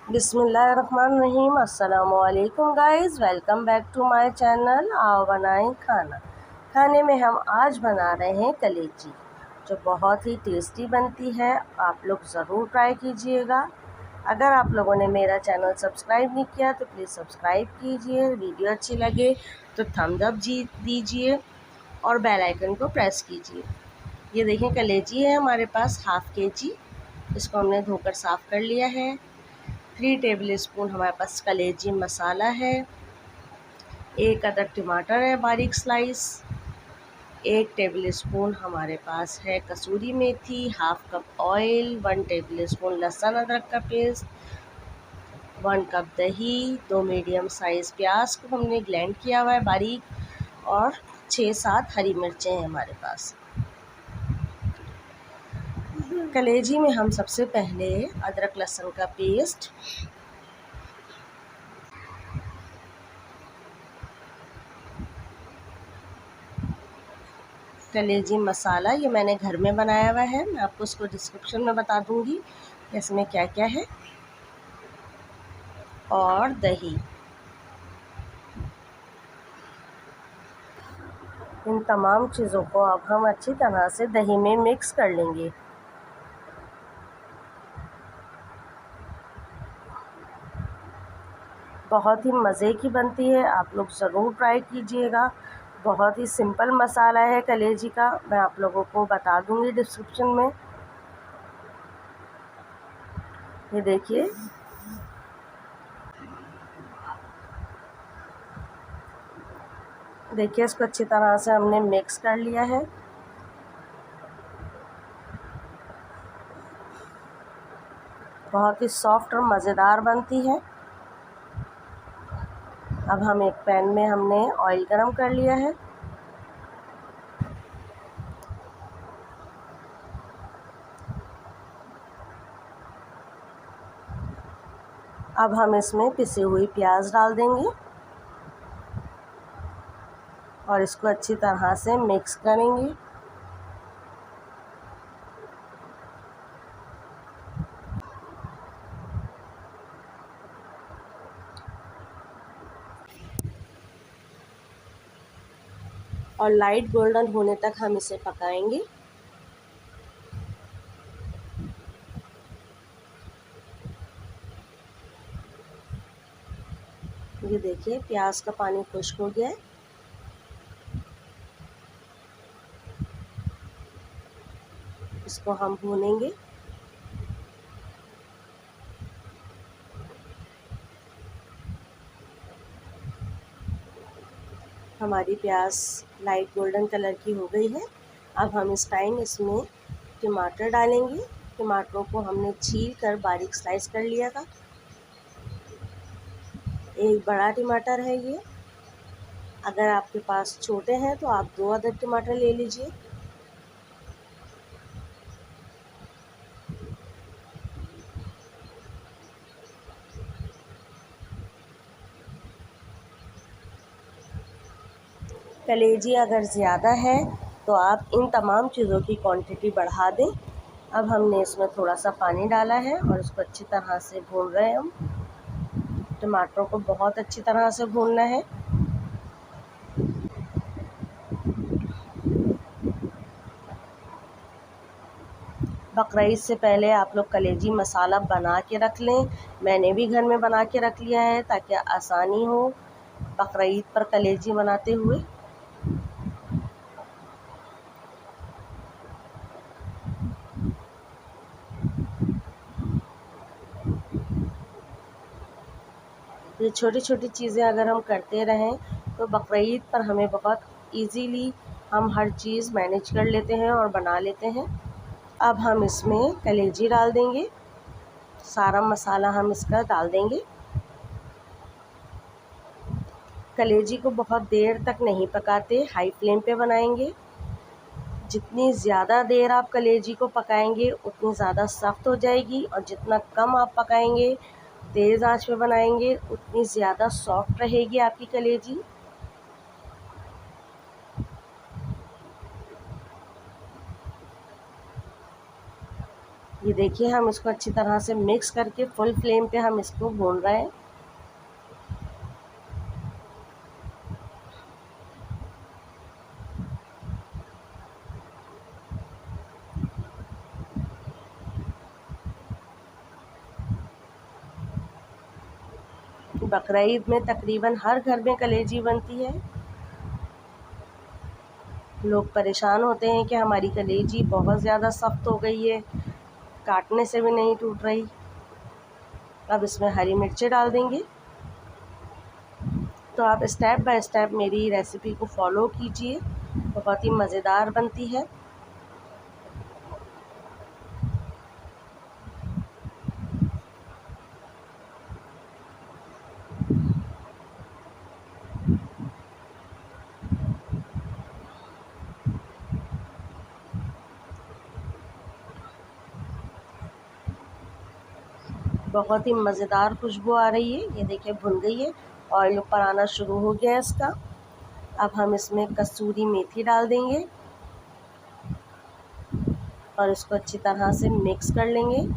बिस्मिल्लाहिर्रहमानिर्रहीम। अस्सलामुअलैकुम guys, welcome back to my channel. आओ बनाएं खाना। खाने में हम आज बना रहे हैं कलेजी, जो बहुत ही टेस्टी बनती है। आप लोग ज़रूर ट्राई कीजिएगा। अगर आप लोगों ने मेरा चैनल सब्सक्राइब नहीं किया तो प्लीज़ सब्सक्राइब कीजिए। वीडियो अच्छी लगे तो थम्स अप दीजिए और बेल आइकन को प्रेस कीजिए। ये देखें, कलेजी है हमारे पास हाफ़ केजी। इसको हमने धोकर साफ़ कर लिया है। 3 टेबल स्पून हमारे पास कलेजी मसाला है। 1 अदद टमाटर है बारीक स्लाइस। 1 टेबल स्पून हमारे पास है कसूरी मेथी। Half cup oil. 1 tablespoon लहसुन अदरक का पेस्ट। 1 कप दही। 2 मीडियम साइज़ प्याज को हमने ग्राइंड किया हुआ है बारीक, और 6-7 हरी मिर्चें हैं हमारे पास। कलेजी में हम सबसे पहले अदरक लहसुन का पेस्ट, कलेजी मसाला, ये मैंने घर में बनाया हुआ है, मैं आपको उसको डिस्क्रिप्शन में बता दूंगी कि इसमें क्या क्या है, और दही। इन तमाम चीज़ों को अब हम अच्छी तरह से दही में मिक्स कर लेंगे। बहुत ही मज़े की बनती है, आप लोग ज़रूर ट्राई कीजिएगा। बहुत ही सिंपल मसाला है कलेजी का, मैं आप लोगों को बता दूंगी डिस्क्रिप्शन में। ये देखिए, इसको अच्छी तरह से हमने मिक्स कर लिया है। बहुत ही सॉफ्ट और मज़ेदार बनती है। अब हम एक पैन में हमने ऑयल गरम कर लिया है। अब हम इसमें पिसी हुई प्याज डाल देंगे और इसको अच्छी तरह से मिक्स करेंगे। और लाइट गोल्डन होने तक हम इसे पकाएंगे। ये देखिए, प्याज का पानी खुश्क हो गया है। इसको हम भूनेंगे। हमारी प्याज लाइट गोल्डन कलर की हो गई है। अब हम इस टाइम इसमें टमाटर डालेंगे। टमाटरों को हमने छील कर बारीक स्लाइस कर लिया था। एक बड़ा टमाटर है ये। अगर आपके पास छोटे हैं तो आप 2 अदद टमाटर ले लीजिए। कलेजी अगर ज़्यादा है तो आप इन तमाम चीज़ों की क्वांटिटी बढ़ा दें। अब हमने इसमें थोड़ा सा पानी डाला है और इसको अच्छी तरह से भून रहे हैं हम। टमाटरों को बहुत अच्छी तरह से भूनना है। बकरीद से पहले आप लोग कलेजी मसाला बना के रख लें। मैंने भी घर में बना के रख लिया है ताकि आसानी हो बकरीद पर कलेजी बनाते हुए। ये छोटी छोटी चीज़ें अगर हम करते रहें तो बकरीद पर हमें बहुत इजीली हम हर चीज़ मैनेज कर लेते हैं और बना लेते हैं। अब हम इसमें कलेजी डाल देंगे। सारा मसाला हम इसका डाल देंगे। कलेजी को बहुत देर तक नहीं पकाते, हाई फ्लेम पे बनाएंगे। जितनी ज़्यादा देर आप कलेजी को पकाएंगे उतनी ज़्यादा सख्त हो जाएगी, और जितना कम आप पकाएंगे, तेज़ आंच पे बनाएंगे, उतनी ज़्यादा सॉफ्ट रहेगी आपकी कलेजी। ये देखिए हम इसको अच्छी तरह से मिक्स करके फुल फ्लेम पे हम इसको भून रहे हैं। बकरीद में तकरीबन हर घर में कलेजी बनती है। लोग परेशान होते हैं कि हमारी कलेजी बहुत ज़्यादा सख्त हो गई है, काटने से भी नहीं टूट रही। अब इसमें हरी मिर्चें डाल देंगे। तो आप स्टेप बाय स्टेप मेरी रेसिपी को फॉलो कीजिए, बहुत ही मज़ेदार बनती है। बहुत ही मज़ेदार खुशबू आ रही है। ये देखिए भुन गई है, ऑयल ऊपर आना शुरू हो गया है इसका। अब हम इसमें कसूरी मेथी डाल देंगे और इसको अच्छी तरह से मिक्स कर लेंगे।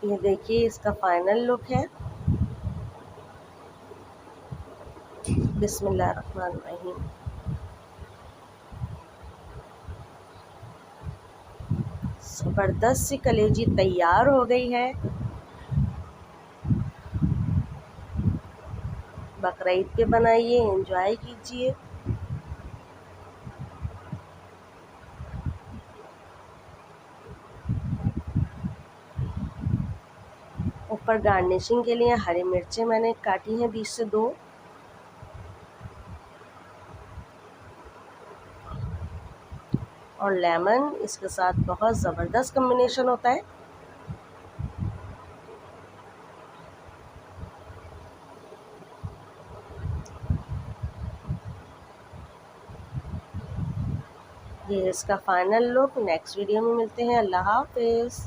ये देखिए इसका फाइनल लुक है। बिस्मिल्लाहिर्रहमानिर्रहीम। ज़बरदस्त सी कलेजी तैयार हो गई है। बकरीद पे बनाइए, एंजॉय कीजिए। ऊपर गार्निशिंग के लिए हरी मिर्चें मैंने काटी हैं 20 से 2। और लेमन इसके साथ बहुत ज़बरदस्त कॉम्बिनेशन होता है। ये इसका फाइनल लुक। नेक्स्ट वीडियो में मिलते हैं। अल्लाह हाफ़िज़।